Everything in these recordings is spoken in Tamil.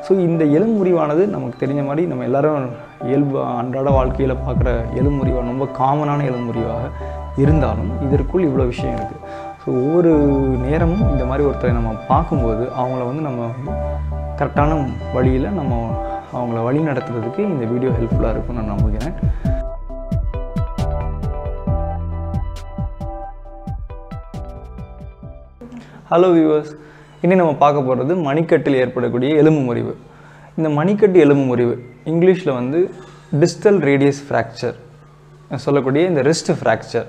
ஸோ இந்த எலும்பு முறிவானது நமக்கு தெரிஞ்ச மாதிரி நம்ம எல்லோரும் இயல்பு அன்றாட வாழ்க்கையில் பார்க்குற எலும்பு முறிவாக ரொம்ப காமனான எலும்பு முறிவாக இருந்தாலும் இதற்குள் இவ்வளோ விஷயம் இருக்குது. ஸோ ஒவ்வொரு நேரமும் இந்த மாதிரி ஒருத்தரை நம்ம பார்க்கும்போது அவங்கள வந்து நம்ம கரெக்டான வழியில் நம்ம அவங்கள வழி நடத்துறதுக்கு இந்த வீடியோ ஹெல்ப்ஃபுல்லாக இருக்கும்னு நான் நம்புகிறேன். ஹலோ வியூவர்ஸ், இனி நம்ம பார்க்க போகிறது மணிக்கட்டில் ஏற்படக்கூடிய எலும்பு முறிவு. இந்த மணிக்கட்டு எலும்பு முறிவு இங்கிலீஷில் வந்து டிஸ்டல் ரேடியஸ் ஃப்ராக்சர் சொல்லக்கூடிய இந்த ரிஸ்ட் ஃப்ராக்சர்.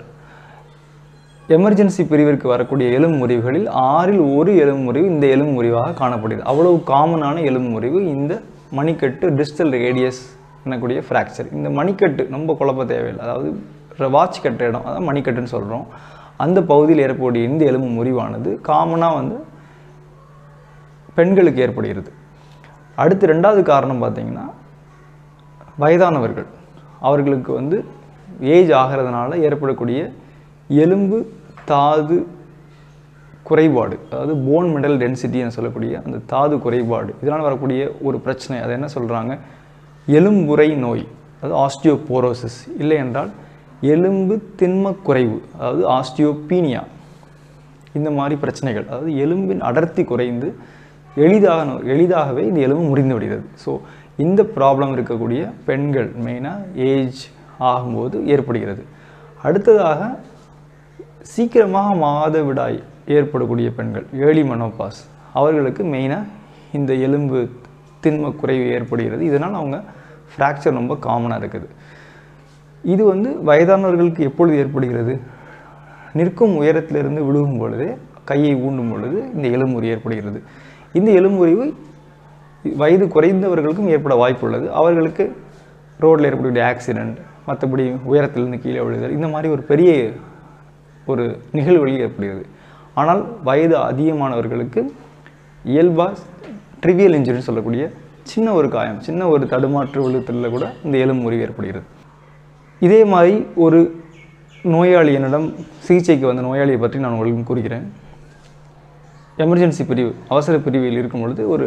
எமர்ஜென்சி பிரிவிற்கு வரக்கூடிய எலும்பு முறிவுகளில் 6இல் 1 எலும்பு முறிவு இந்த எலும்பு முறிவாக காணப்படுகிறது. அவ்வளவு காமனான எலும்பு முறிவு இந்த மணிக்கட்டு டிஸ்டல் ரேடியஸ் எனக்கூடிய ஃப்ராக்சர். இந்த மணிக்கட்டு ரொம்ப குழப்ப தேவையில்லை, அதாவது வாட்ச் கட்ட இடம், அதாவது மணிக்கட்டுன்னு சொல்கிறோம். அந்த பகுதியில் ஏற்படக்கூடிய இந்த எலும்பு முறிவானது காமனாக வந்து பெண்களுக்கு ஏற்படுகிறது. அடுத்து 2வது காரணம் பார்த்திங்கன்னா வயதானவர்கள், அவர்களுக்கு வந்து ஏஜ் ஆகிறதுனால ஏற்படக்கூடிய எலும்பு தாது குறைபாடு, அதாவது போன் மினரல் டென்சிட்டின்னு சொல்லக்கூடிய அந்த தாது குறைபாடு, இதனால் வரக்கூடிய ஒரு பிரச்சனை. அதை என்ன சொல்கிறாங்க, எலும்புரை நோய், அதாவது ஆஸ்டியோபோரோசிஸ், இல்லை என்றால் எலும்பு திண்மக் குறைவு, அதாவது ஆஸ்டியோபீனியா. இந்த மாதிரி பிரச்சனைகள், அதாவது எலும்பின் அடர்த்தி குறைந்து எளிதாகவே இந்த எலும்பு முறிந்து விடுகிறது. ஸோ இந்த ப்ராப்ளம் இருக்கக்கூடிய பெண்கள் மெயினாக ஏஜ் ஆகும்போது ஏற்படுகிறது. அடுத்ததாக சீக்கிரமாக மாதவிடாய் ஏற்படக்கூடிய பெண்கள், ஏர்லி மெனோபாஸ், அவர்களுக்கு மெயினாக இந்த எலும்பு திண்மக் குறைவு ஏற்படுகிறது. இதனால் அவங்க ஃப்ராக்சர் ரொம்ப காமனாக இருக்குது. இது வந்து வயதானவர்களுக்கு எப்பொழுது ஏற்படுகிறது, நிற்கும் உயரத்திலிருந்து விழுகும் பொழுதே, கையை ஊண்டும் பொழுது இந்த எலும்பு முறிவு ஏற்படுகிறது. இந்த எலும்பு முறிவு வயது குறைந்தவர்களுக்கும் ஏற்பட வாய்ப்பு உள்ளது. அவர்களுக்கு ரோட்டில் ஏற்படக்கூடிய ஆக்சிடெண்ட், மற்றபடி உயரத்திலிருந்து கீழே விழுதல், இந்த மாதிரி ஒரு பெரிய ஒரு நிகழ்வுகள் ஏற்படுகிறது. ஆனால் வயது அதிகமானவர்களுக்கு இயல்பாக ட்ரிவியல் இன்ஜுரின்னு சொல்லக்கூடிய சின்ன ஒரு காயம், சின்ன ஒரு தடுமாற்று விழுத்தலில் கூட இந்த எலும்பு முறிவு ஏற்படுகிறது. இதே மாதிரி ஒரு நோயாளி, என்னிடம் சிகிச்சைக்கு வந்த நோயாளியை பற்றி நான் உங்களுக்கு கூறுகிறேன். எமர்ஜென்சி பிரிவு, அவசர பிரிவில் இருக்கும் பொழுது ஒரு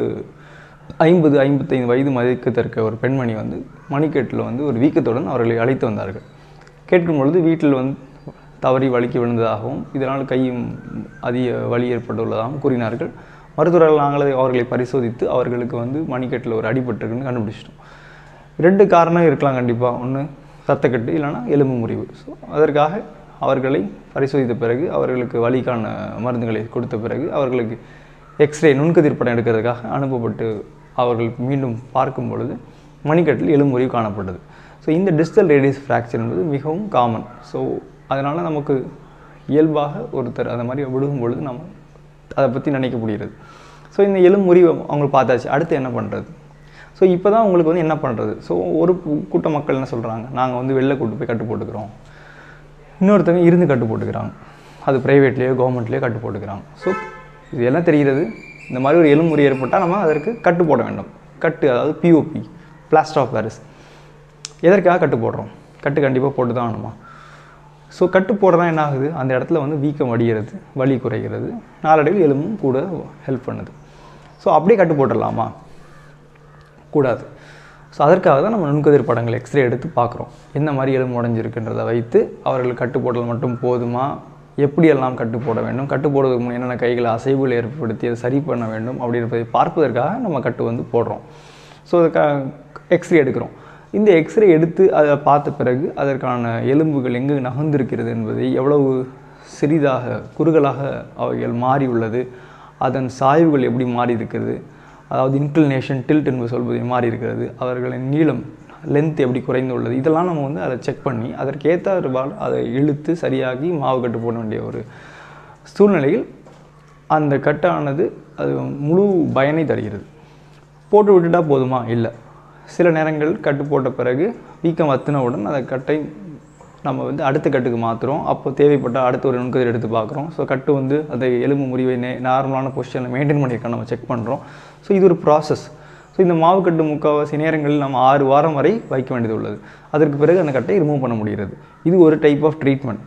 50-55 வயது மதிக்கத்தக்க ஒரு பெண்மணி வந்து மணிக்கட்டில் வந்து ஒரு வீக்கத்துடன் அவர்களை அழைத்து வந்தார்கள். கேட்கும் பொழுது வீட்டில் வந்து தவறி வலிக்கு விழுந்ததாகவும் இதனால் கையும் அதிக வலி ஏற்பட்டுள்ளதாகவும் கூறினார்கள். மருத்துவர்கள் நாங்களே அவர்களை பரிசோதித்து அவர்களுக்கு வந்து மணிக்கட்டில் ஒரு அடிபட்டிருக்குன்னு கண்டுபிடிச்சிட்டோம். 2 காரணம் இருக்கலாம் கண்டிப்பாக. ஒன்று ரத்தக்கட்டு, இல்லைனா எலும்பு முறிவு. ஸோ அதற்காக அவர்களை பரிசோதித்த பிறகு அவர்களுக்கு வலிக்கான மருந்துகளை கொடுத்த பிறகு அவர்களுக்கு எக்ஸ்ரே நுண்கதிர் படம் எடுக்கிறதுக்காக அனுப்பப்பட்டு அவர்கள் மீண்டும் பார்க்கும் பொழுது மணிக்கட்டில் எலும்பு முறிவு காணப்பட்டது. ஸோ இந்த டிஸ்டல் ரேடியஸ் ஃப்ராக்சர் என்பது மிகவும் காமன். ஸோ அதனால் நமக்கு இயல்பாக ஒருத்தர் அந்த மாதிரி விழுகும் பொழுது நம்ம அதை பற்றி நினைக்க முடிகிறது. ஸோ இந்த எலும்பு முறிவு அவங்க பார்த்தாச்சு, அடுத்து என்ன பண்ணுறது? ஸோ இப்போ தான் உங்களுக்கு வந்து என்ன பண்ணுறது? ஸோ ஒரு கூட்ட மக்கள் என்ன சொல்கிறாங்க, நாங்கள் வந்து வெளில கூட்டு போய் கட்டு போட்டுக்கிறோம், இன்னொருத்தவங்க இருந்து கட்டு போட்டுக்கிறாங்க, அது ப்ரைவேட்லேயோ கவர்மெண்ட்லேயோ கட்டு போட்டுக்கிறாங்க. ஸோ இது எல்லாம் தெரிகிறது. இந்த மாதிரி ஒரு எலும்பு முறிவு ஏற்பட்டால் நம்ம அதற்கு கட்டு போட வேண்டும். கட்டு, அதாவது பிஓபி, பிளாஸ்டர் ஆஃப் பாரிஸ். எதற்காக கட்டு போடுறோம்? கட்டு கண்டிப்பாக போட்டு தான் ஆகணுமா? ஸோ கட்டு போடுறதா என்ன ஆகுது, அந்த இடத்துல வந்து வீக்கம் வடிகிறது, வலி குறைகிறது, நாளடைவில் எலும்பும் கூட ஹெல்ப் பண்ணுது. ஸோ அப்படியே கட்டு போட்டுடலாமா? கூடாது. ஸோ அதற்காக தான் நம்ம நுண்கதிர் படங்கள் எக்ஸ்ரே எடுத்து பார்க்குறோம். என்ன மாதிரி எலும்பு உடைஞ்சிருக்குன்றதை வைத்து அவர்கள் கட்டு போடல் மட்டும் போதுமா, எப்படியெல்லாம் கட்டு போட வேண்டும், கட்டு போடுவதற்கு முன் என்னென்ன கைகளை அசைவுகள் ஏற்படுத்தி அதை சரி பண்ண வேண்டும் அப்படின்றதை பார்ப்பதற்காக நம்ம கட்டு வந்து போடுறோம். ஸோ எக்ஸ்ரே எடுக்கிறோம். இந்த எக்ஸ்ரே எடுத்து அதை பார்த்த பிறகு அதற்கான எலும்புகள் எங்கு நகர்ந்திருக்கிறது என்பதை, எவ்வளவு சிறிதாக குறுகலாக அவைகள் மாறி உள்ளது, அதன் சாய்வுகள் எப்படி மாறி இருக்கிறது, அதாவது இன்க்ளினேஷன், டில்ட் என்பது சொல்வது மாறி இருக்கிறது, அவர்களின் நீளம் லென்த் எப்படி குறைந்து உள்ளது, இதெல்லாம் நம்ம வந்து அதை செக் பண்ணி அதற்கேற்றால் அதை இழுத்து சரியாகி மாவு கட்டு போட வேண்டிய ஒரு சூழ்நிலையில் அந்த கட்டானது அது முழு பயனை தருகிறது. போட்டு விட்டுட்டால் போதுமா? இல்லை. சில நேரங்கள் கட்டு போட்ட பிறகு வீக்கம் வத்தினவுடன் அந்த கட்டை நம்ம வந்து அடுத்த கட்டுக்கு மாற்றுறோம். அப்போ தேவைப்பட்டால் அடுத்த ஒரு நுண்கதிர் எடுத்து பார்க்குறோம். ஸோ கட்டு வந்து அந்த எலும்பு முறிவை நார்மலான பொசிஷனில் மெயின்டைன் பண்ணியிருக்க நம்ம செக் பண்ணுறோம். ஸோ இது ஒரு ப்ராசஸ். ஸோ இந்த மாவு கட்டு முக்கால்வாசி நேரங்களில் நம்ம 6 வாரம் வரை வைக்க வேண்டியது உள்ளது. அதற்கு பிறகு அந்த கட்டை ரிமூவ் பண்ண முடிகிறது. இது ஒரு டைப் ஆஃப் ட்ரீட்மெண்ட்.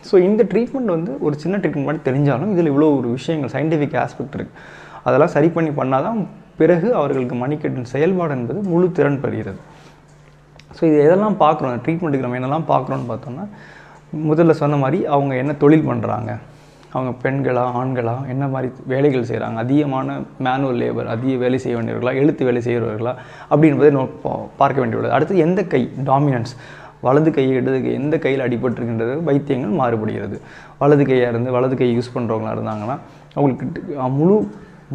ஸோ இந்த ட்ரீட்மெண்ட் வந்து ஒரு சின்ன ட்ரீட்மெண்ட் மாதிரி தெரிஞ்சாலும் இதில் இவ்வளோ ஒரு விஷயங்கள், சயின்டிஃபிக் ஆஸ்பெக்ட் இருக்குது. அதெல்லாம் சரி பண்ணி பண்ணால் தான் பிறகு அவர்களுக்கு மணிக்கட்டின் செயல்பாடு என்பது முழு திறன் பெறுகிறது. ஸோ இது எதெல்லாம் பார்க்குறோம், ட்ரீட்மெண்ட்டுக்கு நம்ம என்னெல்லாம் பார்க்குறோன்னு பார்த்தோம்னா, முதல்ல சொன்ன மாதிரி அவங்க என்ன தொழில் பண்ணுறாங்க, அவங்க பெண்களா ஆண்களா, என்ன மாதிரி வேலைகள் செய்கிறாங்க, அதிகமான மேனுவல் லேபர், அதிக வேலை செய்ய வேண்டியவர்களா, எழுத்து வேலை செய்கிறவர்களா அப்படின்றதை பார்க்க வேண்டியுள்ளது. அடுத்து எந்த கை டாமினன்ஸ், வலது கை இடது கை, எந்த கையில் அடிபட்டிருக்கின்றது வைத்தியங்கள் மாறுபடுகிறது. வலது கையாக இருந்து வலது கை யூஸ் பண்ணுறவங்களா இருந்தாங்கன்னா அவங்களுக்கு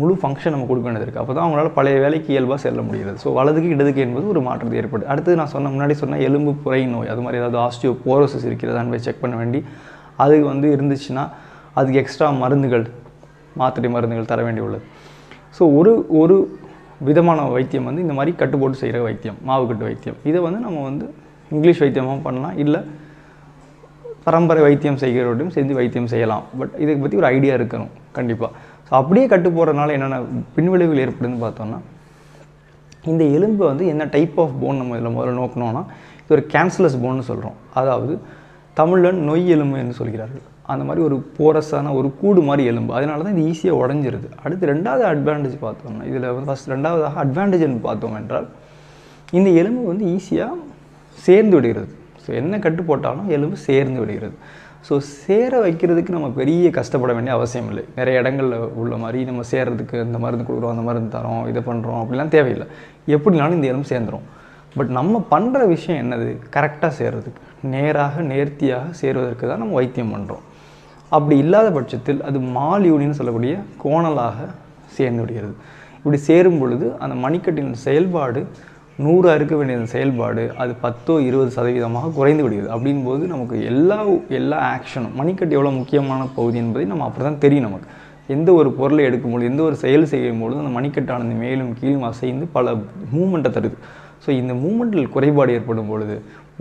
முழு ஃபங்க்ஷன் நம்ம கொடுக்க வேண்டியது இருக்குது. அப்போ தான் அவங்களால பழைய வேலைக்கு இயல்பாக செல்ல முடிகிறது. ஸோ வலதுக்கு இடதுக்கு என்பது ஒரு மாற்றத்தை ஏற்படுது. அடுத்து நான் முன்னாடி சொன்ன எலும்பு புரை நோய், அது மாதிரி ஏதாவது ஆஸ்டியோபோரோசிஸ் இருக்கிறதான்னு போய் செக் பண்ண வேண்டி, அது இருந்துச்சுன்னா அதுக்கு எக்ஸ்ட்ரா மருந்துகள், மாத்திரை மருந்துகள் தர வேண்டி உள்ளது. ஸோ ஒரு விதமான வைத்தியம் இந்த மாதிரி கட்டுப்போட்டு செய்கிற வைத்தியம், மாவு கட்டு வைத்தியம். இதை நம்ம இங்கிலீஷ் வைத்தியமாக பண்ணலாம், இல்லை பரம்பரை வைத்தியம் செய்கிறவரையும் சேர்ந்து வைத்தியம் செய்யலாம். பட் இதை பற்றி ஒரு ஐடியா இருக்கணும் கண்டிப்பாக. ஸோ அப்படியே கட்டு போகிறதுனால என்னென்ன பின்விளைவுகள் ஏற்படுதுன்னு பார்த்தோம்னா, இந்த எலும்பு என்ன டைப் ஆஃப் போன் நம்ம இதில் முதல்ல நோக்கணும்னா, இது ஒரு கேன்சலஸ் போன்னு சொல்கிறோம். அதாவது தமிழில் நொய் எலும்பு என்று சொல்கிறார்கள். அந்த மாதிரி ஒரு போரஸான ஒரு கூடு மாதிரி எலும்பு. அதனால தான் இது ஈஸியாக உடஞ்சிருது. அடுத்து ரெண்டாவது அட்வான்டேஜ் பார்த்தோம்னா, இதில் ரெண்டாவதாக அட்வான்டேஜ்னு பார்த்தோம் என்றால், இந்த எலும்பு ஈஸியாக சேர்ந்து விடுகிறது. ஸோ என்ன கட்டு போட்டாலும் எலும்பு சேர்ந்து விடுகிறது. ஸோ சேர வைக்கிறதுக்கு நம்ம பெரிய கஷ்டப்பட வேண்டிய அவசியம் இல்லை. நிறைய இடங்களில் உள்ள மாதிரி நம்ம சேர்றதுக்கு இந்த மருந்து கொடுக்குறோம், அந்த மருந்து தரோம், இதை பண்ணுறோம் அப்படிலாம் தேவையில்லை. எப்படினாலும் இந்த எலும்பு சேர்ந்துடும். பட் நம்ம பண்ணுற விஷயம் என்னது, கரெக்டாக சேர்றதுக்கு, நேர்த்தியாக சேருவதற்கு தான் நம்ம வைத்தியம் பண்ணுறோம். அப்படி இல்லாத பட்சத்தில் அது மால் யூனின்னு சொல்லக்கூடிய கோணலாக சேர்ந்து விடுகிறது. இப்படி சேரும் பொழுது அந்த மணிக்கட்டின் செயல்பாடு 100 இருக்க வேண்டிய செயல்பாடு அது 10-20% குறைந்து விடுகிறது. அப்படின்போது நமக்கு எல்லா ஆக்ஷனும், மணிக்கட்டு எவ்வளோ முக்கியமான பகுதி என்பதை நம்ம அப்படி தான் தெரியும். நமக்கு எந்த ஒரு பொருளை எடுக்கும்போது, எந்த ஒரு செயல் செய்யும்பொழுது அந்த மணிக்கட்டானது மேலும் கீழும் அசைந்து பல மூமெண்ட்டை தருது. ஸோ இந்த மூமெண்ட்டில் குறைபாடு ஏற்படும் பொழுது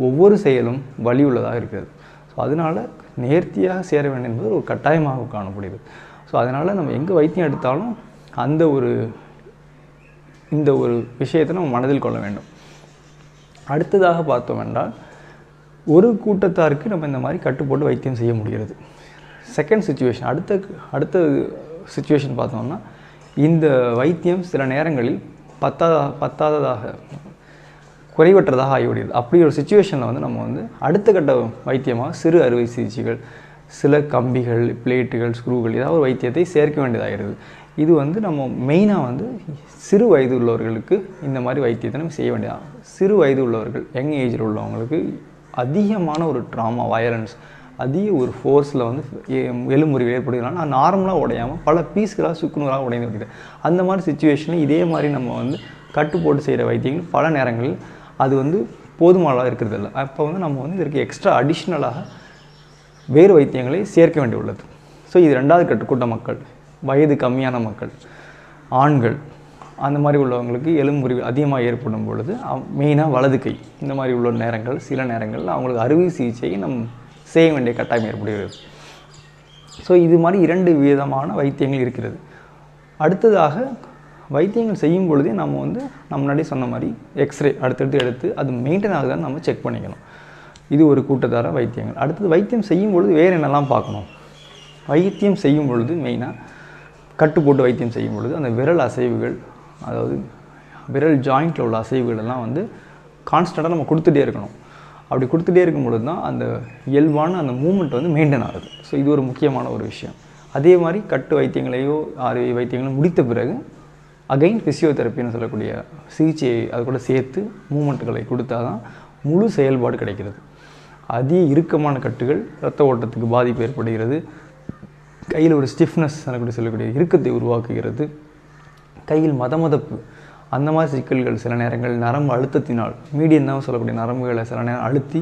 ஒவ்வொரு செயலும் வலி உள்ளதாக இருக்கிறது. ஸோ அதனால் நேர்த்தியாக சேர வேண்டும் என்பது ஒரு கட்டாயமாக காணப்படுகிறது. ஸோ அதனால் நம்ம எங்கே வைத்தியம் எடுத்தாலும் இந்த ஒரு விஷயத்தை நம்ம மனதில் கொள்ள வேண்டும். அடுத்ததாக பார்த்தோம் என்றால், ஒரு கூட்டத்தாருக்கு நம்ம இந்த மாதிரி கட்டுப்போட்டு வைத்தியம் செய்ய முடிகிறது. செகண்ட் சிச்சுவேஷன், அடுத்த சிச்சுவேஷன் பார்த்தோம்னா, இந்த வைத்தியம் சில நேரங்களில் பத்தாததாக குறைவற்றதாக ஆகிவிடுகிறது. அப்படி ஒரு சிச்சுவேஷனில் நம்ம அடுத்த கட்ட வைத்தியமாக சிறு அறுவை சிகிச்சைகள், சில கம்பிகள், பிளேட்டுகள், ஸ்க்ரூகள், ஏதாவது ஒரு வைத்தியத்தை சேர்க்க வேண்டியதாகிறது. இது நம்ம மெயினாக சிறு வயது உள்ளவர்களுக்கு இந்த மாதிரி வைத்தியத்தை நம்ம செய்ய வேண்டியது. சிறு வயது உள்ளவர்கள், யங் ஏஜில் உள்ளவங்களுக்கு அதிகமான ஒரு ட்ராமா, வயலன்ஸ், அதிக ஒரு ஃபோர்ஸில் எலும்புரிவு ஏற்படுகிறதுனால நார்மலாக உடையாமல் பல பீஸ்களாக சுக்குநூறாக உடைந்து விடுகிறது. அந்த மாதிரி சுச்சுவேஷனில் இதே மாதிரி நம்ம கட்டு போட்டு செய்கிற வைத்தியங்கள் பல நேரங்களில் அது போதுமானதாக இருக்கிறது இல்லை. அப்போ நம்ம இதற்கு எக்ஸ்ட்ரா அடிஷ்னலாக வேறு வைத்தியங்களை சேர்க்க வேண்டியுள்ளது. ஸோ இது ரெண்டாவது கட்டுக்கூட்ட மக்கள், வயது கம்மியான மக்கள், ஆண்கள், அந்த மாதிரி உள்ளவங்களுக்கு எலும்புரிவு அதிகமாக ஏற்படும் பொழுது மெயினாக வலது கை, இந்த மாதிரி உள்ள நேரங்கள், சில நேரங்களில் அவங்களுக்கு அறுவை சிகிச்சையை செய்ய வேண்டிய கட்டாயம் ஏற்படுகிறது. ஸோ இது மாதிரி 2 விதமான வைத்தியங்கள் இருக்கிறது. அடுத்ததாக வைத்தியங்கள் செய்யும் பொழுதே நம்ம முன்னாடி சொன்ன மாதிரி எக்ஸ்ரே அடுத்தடுத்து எடுத்து அது மெயின்டைன் ஆகுதான்னு நம்ம செக் பண்ணிக்கணும். இது ஒரு கூட்டத்தார வைத்தியங்கள். அடுத்தது வைத்தியம் செய்யும் பொழுது வேறு என்னெல்லாம் பார்க்கணும். வைத்தியம் செய்யும் பொழுது மெயினாக கட்டு போட்டு வைத்தியம் செய்யும் பொழுது அந்த விரல் அசைவுகள், அதாவது விரல் ஜாயிண்ட்டில் உள்ள அசைவுகள் எல்லாம் கான்ஸ்டண்ட்டாக நம்ம கொடுத்துட்டே இருக்கணும். அப்படி கொடுத்துட்டே இருக்கும் பொழுது தான் அந்த இயல்பான அந்த மூமெண்ட் மெயின்டைன் ஆகுது. ஸோ இது ஒரு முக்கியமான ஒரு விஷயம். அதே மாதிரி கட்டு வைத்தியங்களையோ அறுவை வைத்தியங்களையும் முடித்த பிறகு அகைன் ஃபிசியோதெரப்பின்னு சொல்லக்கூடிய சிகிச்சையை அது கூட சேர்த்து மூமெண்ட்டுகளை கொடுத்தா தான் முழு செயல்பாடு கிடைக்கிறது. அதிக இறுக்கமான கட்டுகள் இரத்த ஓட்டத்துக்கு பாதிப்பு ஏற்படுகிறது. கையில் ஒரு ஸ்டிஃப்னஸ் சொல்லக்கூடிய இறுக்கத்தை உருவாக்குகிறது. கையில் மதமதப்பு, அந்த மாதிரி சிக்கல்கள் சில நேரங்கள் நரம்பு அழுத்தத்தினால், மீடியம் தான் சொல்லக்கூடிய நரம்புகளை சில நேரம் அழுத்தி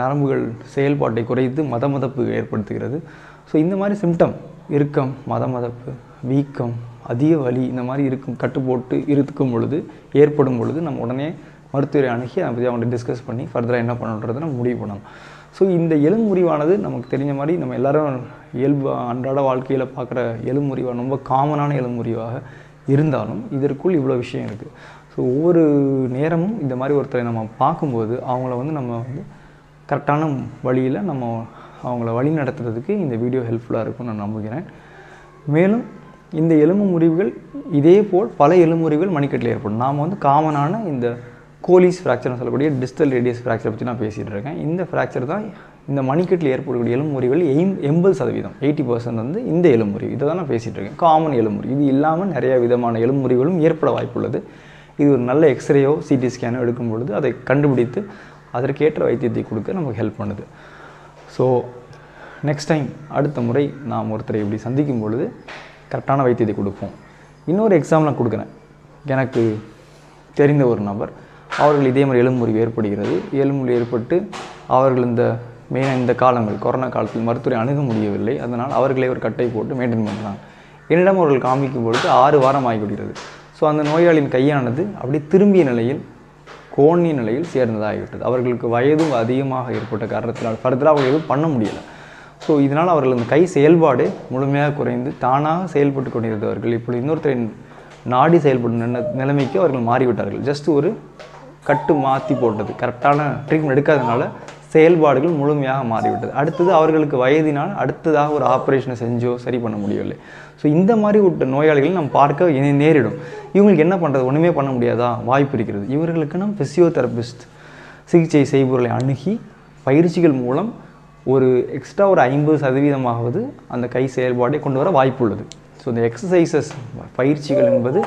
நரம்புகள் செயல்பாட்டை குறைத்து மதமதப்பு ஏற்படுத்துகிறது. ஸோ இந்த மாதிரி சிம்டம், இறுக்கம், மதமதப்பு, வீக்கம், அதிக வலி, இந்த மாதிரி கட்டுப்போட்டு இருக்கும் பொழுது ஏற்படும் பொழுது நம்ம உடனே மருத்துவரை அணுகி அதை பற்றி அவங்கள்ட்ட டிஸ்கஸ் பண்ணி ஃபர்தராக என்ன பண்ணணுன்றதை நம்ம முடிவு பண்ணணும். ஸோ இந்த எலும்புரிவானது நமக்கு தெரிஞ்ச மாதிரி நம்ம எல்லோரும் இயல்பு அன்றாட வாழ்க்கையில் பார்க்குற எலும்புரிவாக ரொம்ப காமனான எலும்புரிவாக இருந்தாலும் இதற்குள் இவ்வளோ விஷயம் இருக்குது. ஸோ ஒவ்வொரு நேரமும் இந்த மாதிரி ஒருத்தரை நம்ம பார்க்கும்போது அவங்கள நம்ம கரெக்டான வழியில் அவங்கள வழி நடத்துறதுக்கு இந்த வீடியோ ஹெல்ப்ஃபுல்லாக இருக்கும்னு நான் நம்புகிறேன். மேலும் இந்த எலும்பு முறிவுகள் இதே போல் பல எலும்பு முறிவுகள் மணிக்கட்டில் ஏற்படும். நாம் வந்து காமனான இந்த கோலிஸ் ஃப்ராக்சர்னு சொல்லக்கூடிய டிஸ்டல் ரேடியஸ் ஃப்ராக்சரை பற்றி நான் பேசிகிட்டு இருக்கேன். இந்த ஃப்ராக்சர் தான் இந்த மணிக்கட்டில் ஏற்படக்கூடிய எலும்பு முறிவுகள் 80%, 80% வந்து இந்த எலும்பு முறிவு. இதை தான் நான் பேசிகிட்டு இருக்கேன். காமன் எலும்பு முறிவு. இது இல்லாமல் நிறைய விதமான எலும்பு முறிவுகளும் ஏற்பட வாய்ப்புள்ளது. இது ஒரு நல்ல எக்ஸ்ரேயோ சிடி ஸ்கேனோ எடுக்கும் பொழுது அதை கண்டுபிடித்து அதற்கேற்ற வைத்தியத்தை கொடுக்க நமக்கு ஹெல்ப் பண்ணுது. ஸோ நெக்ஸ்ட் டைம் அடுத்த முறை நாம் ஒருத்தரை இப்படி சந்திக்கும் பொழுது கரெக்டான வைத்தியத்தை கொடுப்போம். இன்னொரு எக்ஸாம்பிள் நான் கொடுக்குறேன். எனக்கு தெரிந்த ஒரு நபர், அவர்கள் இதே மாதிரி எலும்பு முறிவு ஏற்படுகிறது. எலும்பு முறிவு ஏற்பட்டு அவர்கள் மெயினாக இந்த காலங்கள் கொரோனா காலத்தில் மருத்துவரை அணுக முடியவில்லை. அதனால் அவர்களே ஒரு கட்டை போட்டு மெயின்டைன் பண்ணுறாங்க. என்னிடம் அவர்கள் காமிக்கும் பொழுது 6 வாரம் ஆகிவிடுகிறது. ஸோ அந்த நோயாளியின் கையானது அப்படி திரும்பிய நிலையில் கோணிய நிலையில் சேர்ந்ததாகிவிட்டது. அவர்களுக்கு வயதும் அதிகமாக ஏற்பட்ட காரணத்தினால் ஃபர்தராக அவர்கள் எதுவும் பண்ண முடியலை. ஸோ இதனால் அவர்கள் அந்த கை செயல்பாடு முழுமையாக குறைந்து தானாக செயல்பட்டு கொண்டிருந்தவர்கள் இப்படி இன்னொருத்தரின் நாடி செயல்படும் நிலைமைக்கு அவர்கள் மாறிவிட்டார்கள். ஜஸ்ட் ஒரு கட்டு மாற்றி போட்டது, கரெக்டான ட்ரீட்மெண்ட் எடுக்காதனால செயல்பாடுகள் முழுமையாக மாறிவிட்டது. அடுத்தது அவர்களுக்கு வயதினால் அடுத்ததாக ஒரு ஆப்ரேஷனை செஞ்சோ சரி பண்ண முடியவில்லை. ஸோ இந்த மாதிரி ஒரு நோயாளிகள் நம்ம பார்க்க நேரிடும். இவங்களுக்கு என்ன பண்ணுறது, ஒன்றுமே பண்ண முடியாதா, வாய்ப்பு இருக்கிறது. இவர்களுக்கு நம்ம ஃபிசியோதெரபிஸ்ட் சிகிச்சை செய்பவர்களை அணுகி பயிற்சிகள் மூலம் ஒரு எக்ஸ்ட்ரா ஒரு 50% அந்த கை செயல்பாடை கொண்டு வர வாய்ப்பு உள்ளது. ஸோ இந்த எக்ஸசைசஸ் பயிற்சிகள் என்பது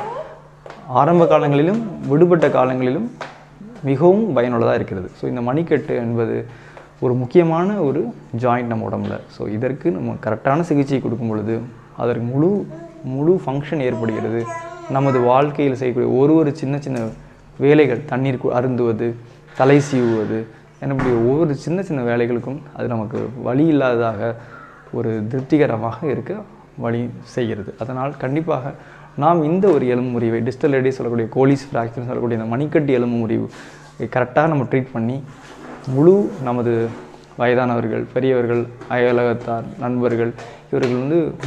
ஆரம்ப காலங்களிலும் விடுபட்ட காலங்களிலும் மிகவும் பயனுள்ளதாக இருக்கிறது. ஸோ இந்த மணிக்கட்டு என்பது ஒரு முக்கியமான ஒரு ஜாயிண்ட் நம்ம உடம்புல. ஸோ இதற்கு நம்ம கரெக்டான சிகிச்சை கொடுக்கும் பொழுது அதற்கு முழு ஃபங்க்ஷன் ஏற்படுகிறது. நமது வாழ்க்கையில் செய்யக்கூடிய ஒரு சின்ன சின்ன வேலைகள், தண்ணீர் அருந்துவது, தலை சீவுவது, என்னுடைய ஒவ்வொரு சின்ன சின்ன வேலைகளுக்கும் அது நமக்கு வலி இல்லாததாக ஒரு திருப்திகரமாக இருக்க வழி செய்கிறது. அதனால் கண்டிப்பாக நாம் இந்த ஒரு எலும்பு முறிவை டிஸ்டல் ரேடியஸ் சொல்லக்கூடிய கோலிஸ் ஃப்ராக்சர் சொல்லக்கூடிய இந்த மணிக்கட்டு எலும்பு முறிவு கரெக்டாக நம்ம ட்ரீட் பண்ணி நமது வயதானவர்கள், பெரியவர்கள், அயலகத்தார், நண்பர்கள் இவர்கள்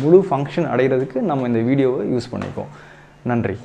முழு ஃபங்க்ஷன் அடைகிறதுக்கு நம்ம இந்த வீடியோவை யூஸ் பண்ணிப்போம். நன்றி.